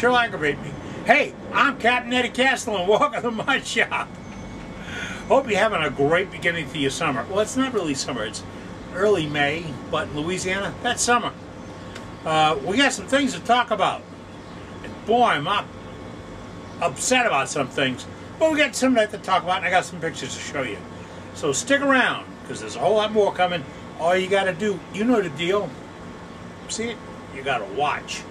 sure aggravate me. Hey, I'm Captain Eddie Castle and welcome to my shop. Hope you're having a great beginning to your summer. Well, it's not really summer, it's early May, but in Louisiana, that's summer. We got some things to talk about. And boy, I'm upset about some things. But we got some that to talk about, and I got some pictures to show you. So stick around, because there's a whole lot more coming. All you got to do, you know the deal. See it? You got to watch.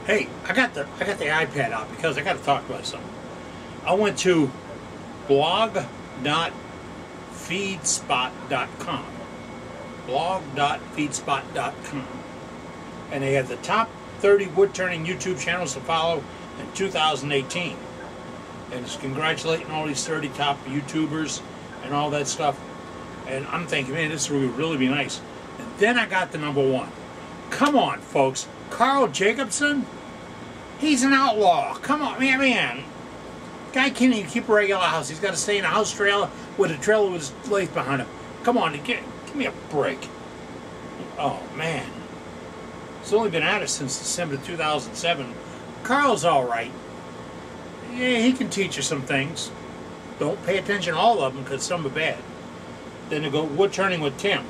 Hey, I got the iPad out because I got to talk about something. I went to blog.feedspot.com. blog.feedspot.com. And they have the top 30 woodturning YouTube channels to follow in 2018. And it's congratulating all these 30 top YouTubers and all that stuff. And I'm thinking, man, this would really be nice. And then I got the #1. Come on, folks. Carl Jacobson? He's an outlaw. Come on, man. Guy can't even keep a regular house. He's got to stay in a house trailer with a trailer with his legs behind him. Come on, give me a break. Oh, man. It's only been at it since December 2007. Carl's all right. Yeah, he can teach you some things. Don't pay attention to all of them because some are bad. Then they go woodturning with Tim.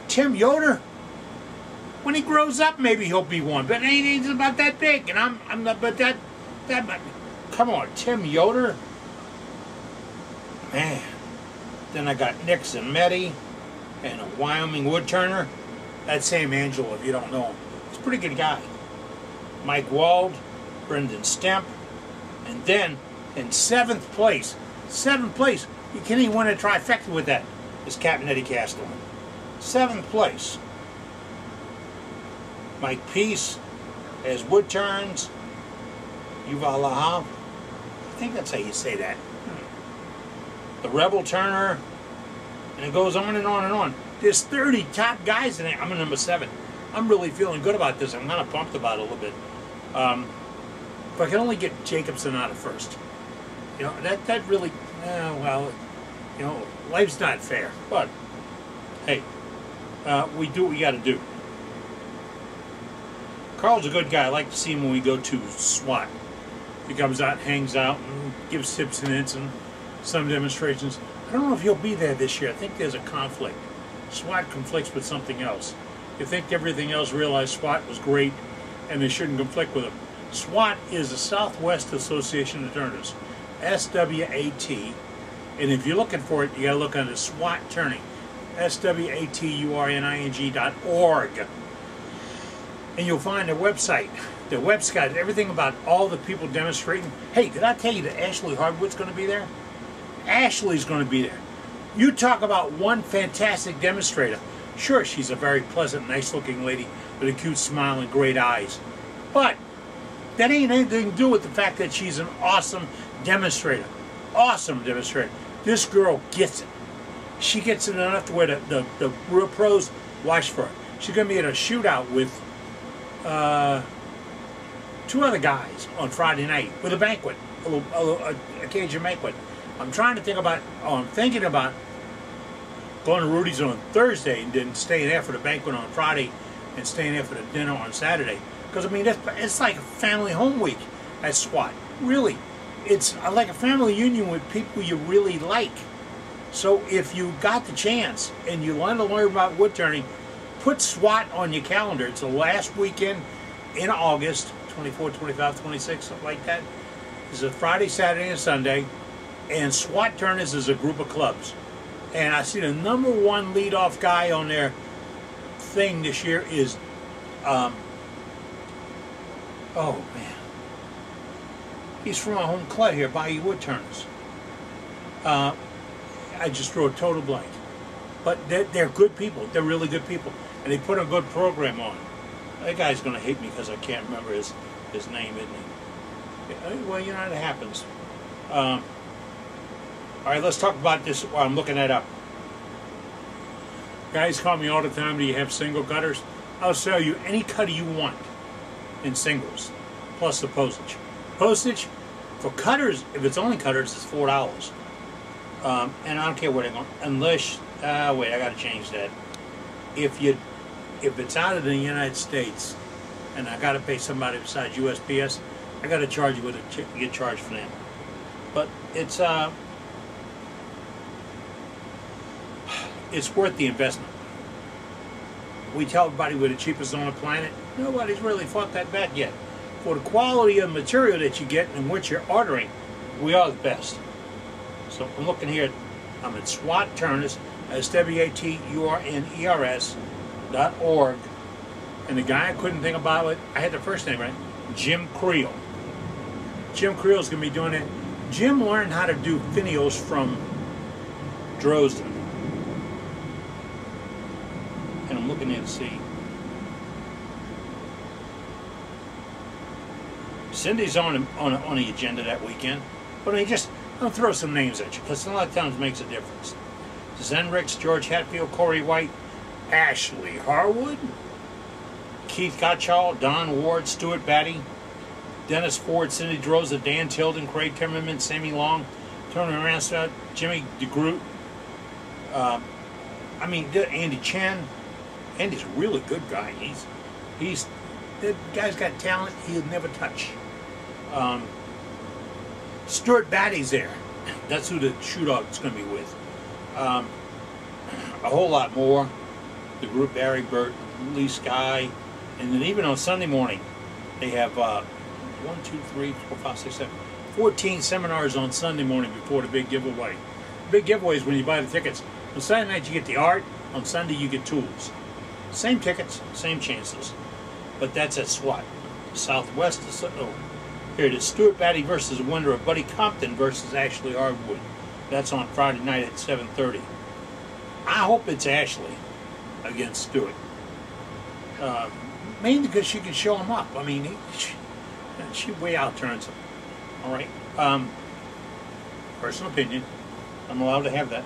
Tim Yoder? When he grows up, maybe he'll be one. But he's about that big, and I'm not. But that. Come on, Tim Yoder. Man. Then I got Nick Zametti and a Wyoming woodturner. That's Sam Angelo, if you don't know him. He's a pretty good guy. Mike Wald, Brendan Stemp, and then in 7th place, you can't even win a trifecta with that, is Captain Eddie Castle. 7th place. Mike Peace as wood turns. Yuval Lahav. I think that's how you say that. The Rebel Turner. And it goes on and on and on. There's 30 top guys in it. I'm in #7. I'm really feeling good about this. I'm kind of pumped about it a little bit. If I can only get Jacobson out of first. You know, that really, well, you know, life's not fair. But, hey, we do what we got to do. Carl's a good guy. I like to see him when we go to SWAT. He comes out, hangs out, and gives tips and hints and some demonstrations. I don't know if he'll be there this year. I think there's a conflict. SWAT conflicts with something else. You think everything else realized SWAT was great and they shouldn't conflict with them. SWAT is the Southwest Association of Turners. SWAT. And if you're looking for it, you got to look under SWAT Turning. SWATURNING.org. And you'll find their website. Their website, everything about all the people demonstrating. Hey, did I tell you that Ashley Hardwood's going to be there? Ashley's going to be there. You talk about one fantastic demonstrator. Sure, she's a very pleasant, nice-looking lady with a cute smile and great eyes. But that ain't anything to do with the fact that she's an awesome demonstrator. Awesome demonstrator. This girl gets it. She gets it enough to where the real pros watch for her. She's going to be at a shootout with 2 other guys on Friday night with a banquet, a Cajun banquet. I'm thinking about going to Rudy's on Thursday and then staying there for the banquet on Friday and staying there for the dinner on Saturday. Because, I mean, it's like a family home week at SWAT. Really. It's like a family union with people you really like. So if you got the chance and you want to learn about wood turning, put SWAT on your calendar. It's the last weekend in August, 24, 25, 26, something like that. It's a Friday, Saturday, and Sunday. And SWAT Turners is a group of clubs. And I see the #1 leadoff guy on their thing this year is, oh man, he's from our home club here, Bayou Woodturners. I just drew a total blank. But they're good people. They're really good people. And they put a good program on. That guy's going to hate me because I can't remember his name, isn't he? Well, you know, it happens. All right, let's talk about this while I'm looking that up. Guys call me all the time, do you have single cutters? I'll sell you any cutter you want in singles, plus the postage. Postage, for cutters, if it's only cutters, it's $4. And I don't care where they're going, unless Wait, I gotta change that. If it's out of the United States, and I gotta pay somebody besides USPS, I gotta charge you with a get charged for them. But it's worth the investment. We tell everybody we're the cheapest on the planet. Nobody's really fought that back yet. For the quality of material that you get and what you're ordering, we are the best. So I'm looking here. I'm at SWAT Turners, SWATURNERS.org. And the guy I couldn't think about it, I had the first name right, Jim Creel. Jim Creel's going to be doing it. Jim learned how to do finials from Dresden. And I'm looking there to see. Cindy's on the agenda that weekend. But I'll throw some names at you, because a lot of times it makes a difference. Zen Ricks, George Hatfield, Corey White, Ashley Harwood, Keith Gottschall, Don Ward, Stuart Batty, Dennis Ford, Cindy Droza, Dan Tilden, Craig Timmerman, Sammy Long, Tony Ransford, Jimmy DeGroot, Andy Chen. Andy's a really good guy. The guy's got talent he'll never touch. Stuart Batty's there. That's who the shoe dog's going to be with. A whole lot more. The group Barry Burt, Lee Sky, and then even on Sunday morning, they have 14 seminars on Sunday morning before the big giveaway. The big giveaway is when you buy the tickets. On Saturday night you get the art. On Sunday you get tools. Same tickets, same chances. But that's at SWAT. Southwest. Here it is. Stuart Batty versus the winner of Buddy Compton versus Ashley Harwood. That's on Friday night at 7:30. I hope it's Ashley against Stuart. Mainly because she can show him up. I mean, she way out turns him. All right. Personal opinion. I'm allowed to have that.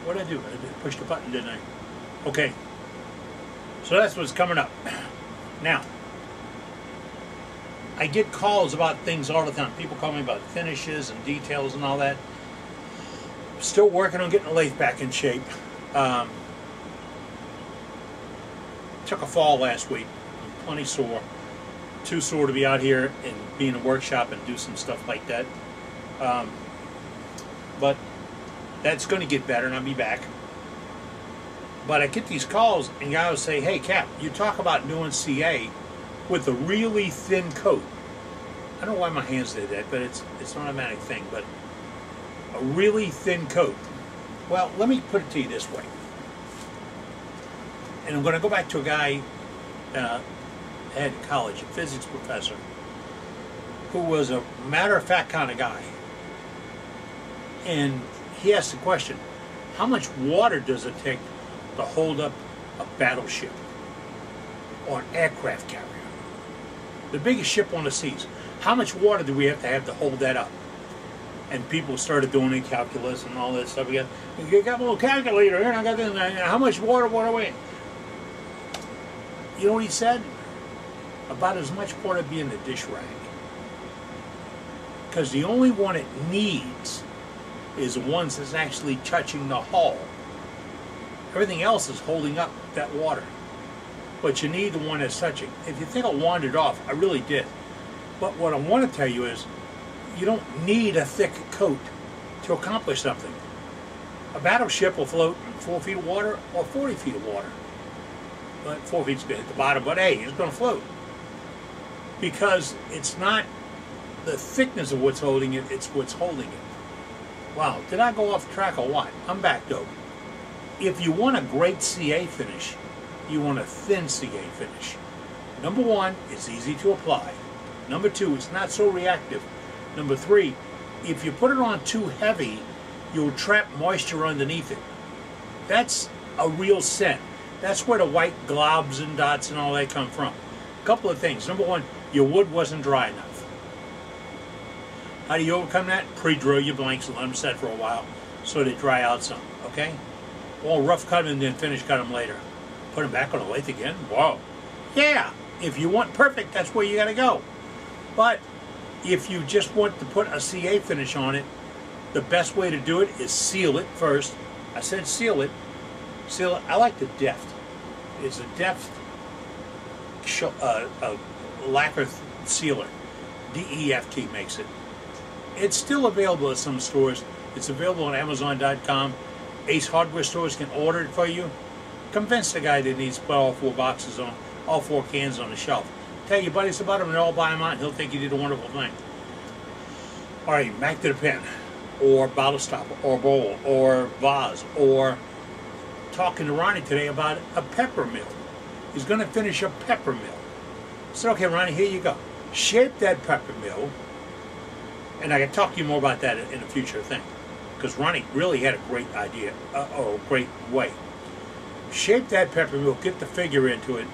What did I do? I pushed the button, didn't I? Okay. So that's what's coming up. Now, I get calls about things all the time. People call me about finishes and details and all that. Still working on getting the lathe back in shape. Took a fall last week. I'm plenty sore. Too sore to be out here and be in a workshop and do some stuff like that. But that's going to get better and I'll be back. But I get these calls and guys say, hey Cap, you talk about doing CA with a really thin coat. I don't know why my hands did that, but it's an automatic thing, but a really thin coat. Well, let me put it to you this way. And I'm going to go back to a guy I had in college, a physics professor, who was a matter-of-fact kind of guy. And he asked the question, how much water does it take to hold up a battleship or an aircraft carrier? The biggest ship on the seas. How much water do we have to hold that up? And people started doing the calculus and all that stuff. You got a little calculator here, and I got this. How much water we? You know what he said? About as much water be in the dish rag. Because the only one it needs is the ones that's actually touching the hull. Everything else is holding up that water. But you need the one that's touching. If you think I wandered off, I really did. But what I want to tell you is, you don't need a thick coat to accomplish something. A battleship will float in 4 feet of water or 40 feet of water. But 4 feet's going to hit the bottom, but hey, it's going to float. Because it's not the thickness of what's holding it, it's what's holding it. Wow, did I go off track or what? I'm back though. If you want a great CA finish, you want a thin CA finish. Number one, it's easy to apply. Number two, it's not so reactive. Number three, if you put it on too heavy, you'll trap moisture underneath it. That's a real sin. That's where the white globs and dots and all that come from. A couple of things. Number one, your wood wasn't dry enough. How do you overcome that? Pre-drill your blanks and let them set for a while so they dry out some, okay? Well, rough cut them and then finish cut them later. Put them back on the lathe again? Whoa. Yeah, if you want perfect, that's where you got to go. But if you just want to put a CA finish on it, the best way to do it is seal it first. I said seal it. sealer. I like the Deft. It's a Deft lacquer sealer. DEFT makes it. It's still available at some stores. It's available on Amazon.com. Ace Hardware stores can order it for you. Convince the guy that needs to put all 4 boxes on, all 4 cans on the shelf. Tell your buddies about them and they'll buy them out and he'll think you did a wonderful thing. Alright, back to the pen, or bottle stopper, or bowl, or vase, or talking to Ronnie today about a pepper mill. He's going to finish a pepper mill. I said, okay, Ronnie, here you go. Shape that pepper mill, and I can talk to you more about that in a future thing, because Ronnie really had a great idea, or a great way. Shape that pepper mill, get the figure into it,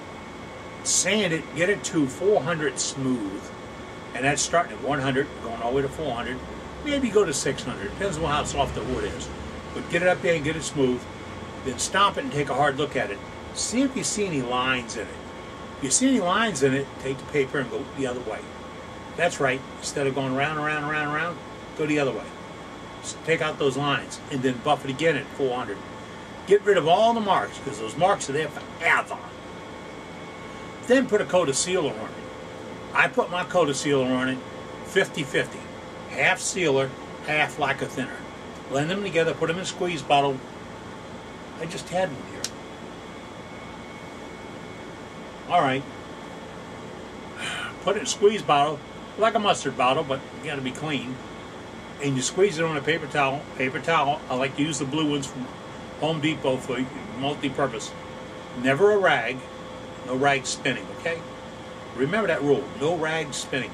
sand it, get it to 400 smooth, and that's starting at 100, going all the way to 400, maybe go to 600, depends on how soft the wood is. But get it up there and get it smooth, then stomp it and take a hard look at it. See if you see any lines in it. If you see any lines in it, take the paper and go the other way. That's right, instead of going round, around, around, around, go the other way. Just take out those lines and then buff it again at 400. Get rid of all the marks, because those marks are there forever. Then put a coat of sealer on it. I put my coat of sealer on it 50-50. Half sealer, half lacquer thinner. Blend them together, put them in a squeeze bottle. I just had one here. Alright. Put it in a squeeze bottle, like a mustard bottle, but you gotta be clean. And you squeeze it on a paper towel. Paper towel, I like to use the blue ones from Home Depot for multi-purpose. Never a rag. No rag spinning, okay? Remember that rule. No rag spinning.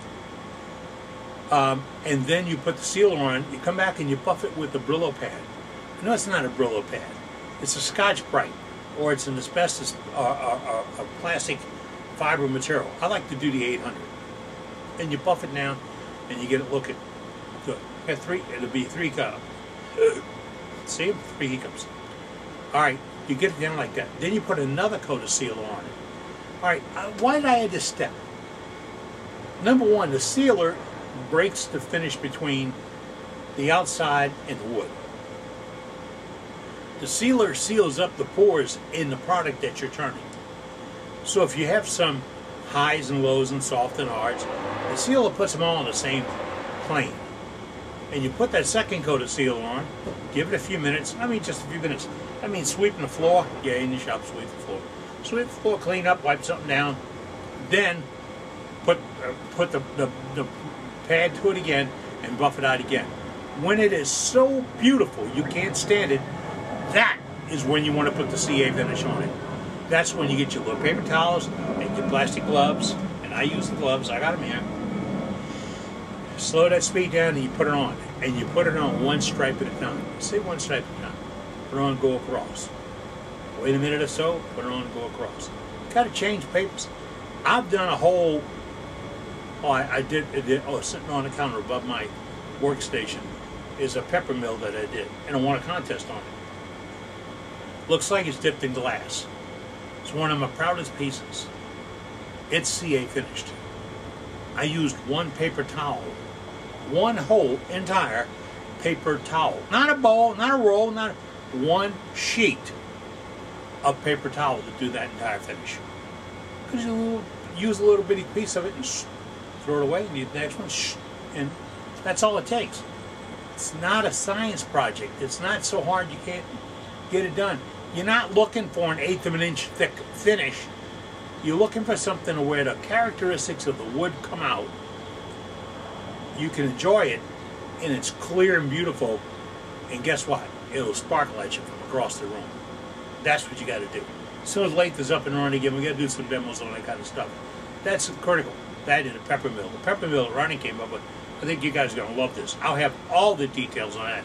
And then you put the sealer on. You come back and you buff it with the Brillo pad. No, it's not a Brillo pad. It's a Scotch-Brite, or it's an asbestos a plastic fiber material. I like to do the 800. And you buff it down, and you get it looking good. It'll be 3 cups. See? 3 hiccups. All right, you get it down like that. Then you put another coat of sealer on it. All right, why did I add this step? Number one, the sealer breaks the finish between the outside and the wood. The sealer seals up the pores in the product that you're turning. So if you have some highs and lows and soft and hards, the sealer puts them all on the same plane. And you put that second coat of sealer on, give it a few minutes. I mean, just a few minutes. I mean, sweeping the floor. Yeah, in the shop, sweep the floor. Sweep the floor, clean up, wipe something down. Then put the pad to it again and buff it out again. When it is so beautiful, you can't stand it, that is when you want to put the CA finish on it. That's when you get your little paper towels and your plastic gloves. And I use the gloves. I got them here. Slow that speed down and you put it on. And you put it on one stripe at a time. Say one stripe at a time. Put it on and go across. Wait a minute or so, put it on and go across. Got to change papers. I've done a whole, sitting on the counter above my workstation is a pepper mill that I did. And I won a contest on it. Looks like it's dipped in glass. It's one of my proudest pieces. It's CA finished. I used one paper towel. One whole entire paper towel. Not a bowl, not a roll, not one sheet of paper towel to do that entire finish. Because you use a little bitty piece of it and throw it away and you the next one, and that's all it takes. It's not a science project. It's not so hard you can't get it done. You're not looking for an 1/8 of an inch thick finish. You're looking for something where the characteristics of the wood come out. You can enjoy it, and it's clear and beautiful. And guess what? It'll sparkle at you from across the room. That's what you got to do. As soon as Lathe is up and running again, we got to do some demos on that kind of stuff. That's critical. That and a pepper mill. The pepper mill that Ronnie came up with, I think you guys are going to love this. I'll have all the details on that.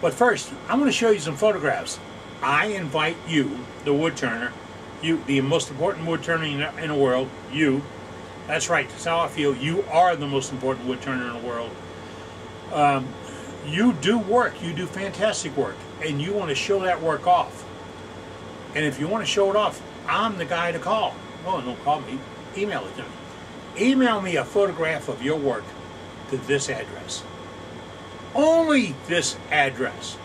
But first, I'm going to show you some photographs. I invite you, the wood turner, you, the most important wood turner in the world, you. That's right, that's how I feel. You are the most important wood turner in the world. You do work. You do fantastic work. And you want to show that work off. And if you want to show it off, I'm the guy to call. Oh, don't call me. Email it to me. Email me a photograph of your work to this address. Only this address.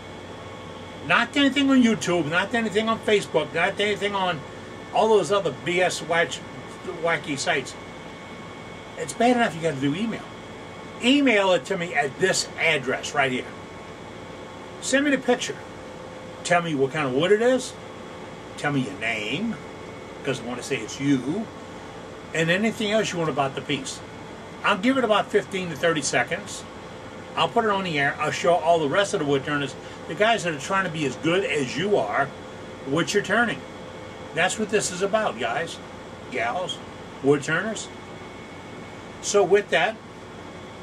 Not anything on YouTube, not anything on Facebook, not anything on all those other BS wacky sites. It's bad enough you got to do email. Email it to me at this address right here. Send me the picture. Tell me what kind of wood it is. Tell me your name, because I want to say it's you. And anything else you want about the piece. I'll give it about 15 to 30 seconds. I'll put it on the air. I'll show all the rest of the wood turners, the guys that are trying to be as good as you are, what you're turning. That's what this is about, guys, gals, wood turners. So with that,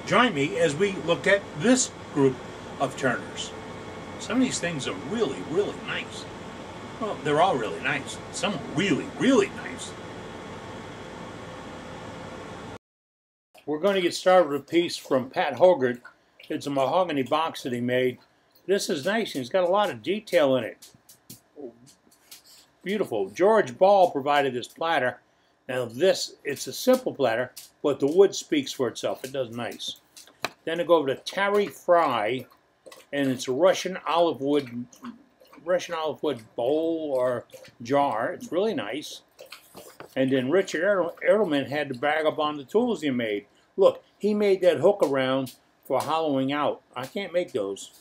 join me as we look at this group of turners. Some of these things are really, really nice. Well, they're all really nice. Some are really, really nice. We're going to get started with a piece from Pat Hogarth. It's a mahogany box that he made. This is nice, and it's got a lot of detail in it. Beautiful. George Ball provided this platter. Now this, it's a simple platter, but the wood speaks for itself. It does nice. Then I go over to Terry Fry, and it's a Russian olive wood bowl or jar. It's really nice. And then Richard Edelman had to brag up on the tools he made. Look, he made that hook around for hollowing out. I can't make those.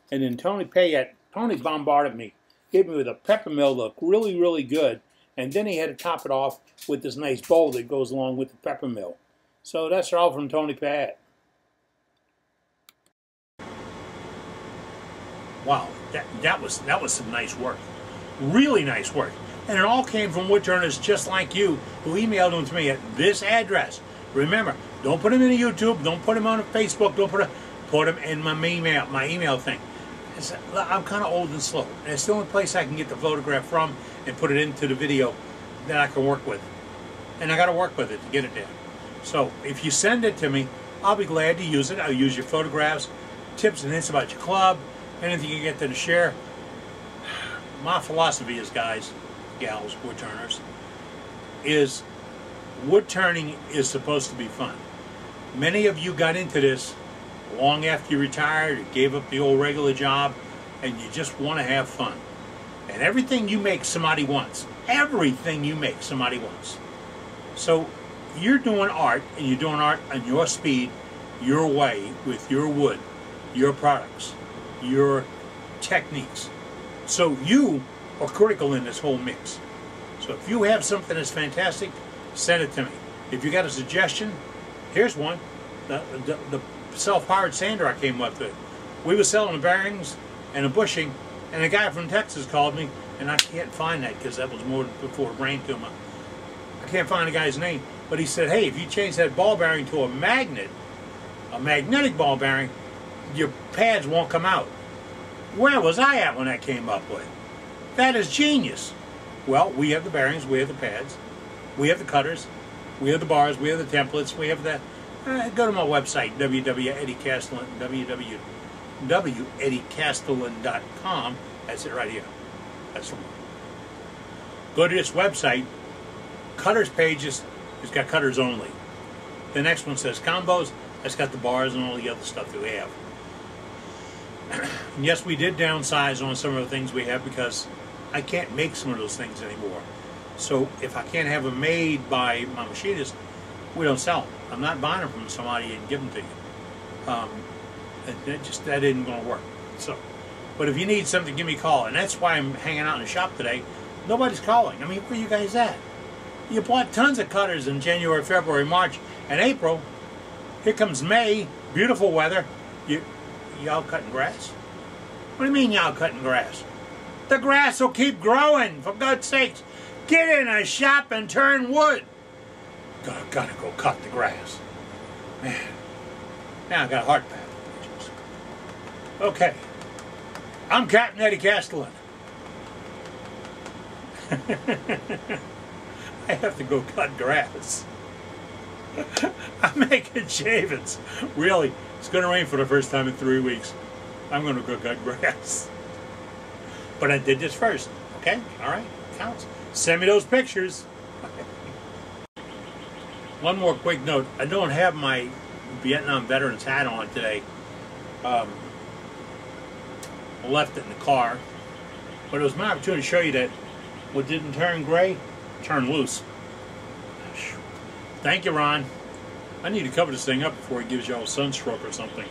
And then Tony bombarded me, hit me with a pepper mill, looked really, really good. And then he had to top it off with this nice bowl that goes along with the pepper mill. So that's all from Tony Pat. Wow, that was some nice work. Really nice work. And it all came from wood turners just like you who emailed them to me at this address. Remember, don't put them in YouTube, don't put them on Facebook, don't put them in my email thing. I'm kind of old and slow, and it's the only place I can get the photograph from and put it into the video that I can work with. And I got to work with it to get it there. So if you send it to me, I'll be glad to use it. I'll use your photographs, tips and hints about your club, anything you get to share. My philosophy is, guys, gals, wood turners, is wood turning is supposed to be fun. Many of you got into this long after you retired, you gave up the old regular job, and you just want to have fun. And everything you make, somebody wants. Everything you make, somebody wants. So you're doing art, and you're doing art on your speed, your way, with your wood, your products, your techniques. So you are critical in this whole mix. So if you have something that's fantastic, send it to me. If you got a suggestion, here's one. The self-powered sander I came up with. We were selling the bearings and a bushing, and a guy from Texas called me, and I can't find that because that was more before brain tumor. I can't find the guy's name, but he said, hey, if you change that ball bearing to a magnetic ball bearing, your pads won't come out. Where was I at when that came up with? That is genius. Well, we have the bearings, we have the pads, we have the cutters, we have the bars, we have the templates, we have the... go to my website, www.eddiecastellan.com. That's it right here. That's the one. Go to this website. Cutters pages, it's got cutters only. The next one says combos. That's got the bars and all the other stuff that we have. And yes, we did downsize on some of the things we have because I can't make some of those things anymore. So if I can't have them made by my machinist, we don't sell them. I'm not buying them from somebody and giving them to you. That isn't going to work. So, but if you need something, give me a call. And that's why I'm hanging out in the shop today. Nobody's calling. I mean, where are you guys at? You bought tons of cutters in January, February, March, and April. Here comes May. Beautiful weather. Y'all cutting grass? What do you mean y'all cutting grass? The grass will keep growing, for God's sakes. Get in a shop and turn wood. Gotta go cut the grass. Man. Now I got a heart palpitations. Okay. I'm Captain Eddie Castellan. I have to go cut grass. I'm making shavings. Really, it's going to rain for the first time in 3 weeks. I'm going to go cut grass. But I did this first. Okay? All right. Counts. Send me those pictures. One more quick note. I don't have my Vietnam veterans hat on today. I left it in the car. But it was my opportunity to show you that what didn't turn gray, turned loose. Thank you, Ron. I need to cover this thing up before he gives y'all a sunstroke or something.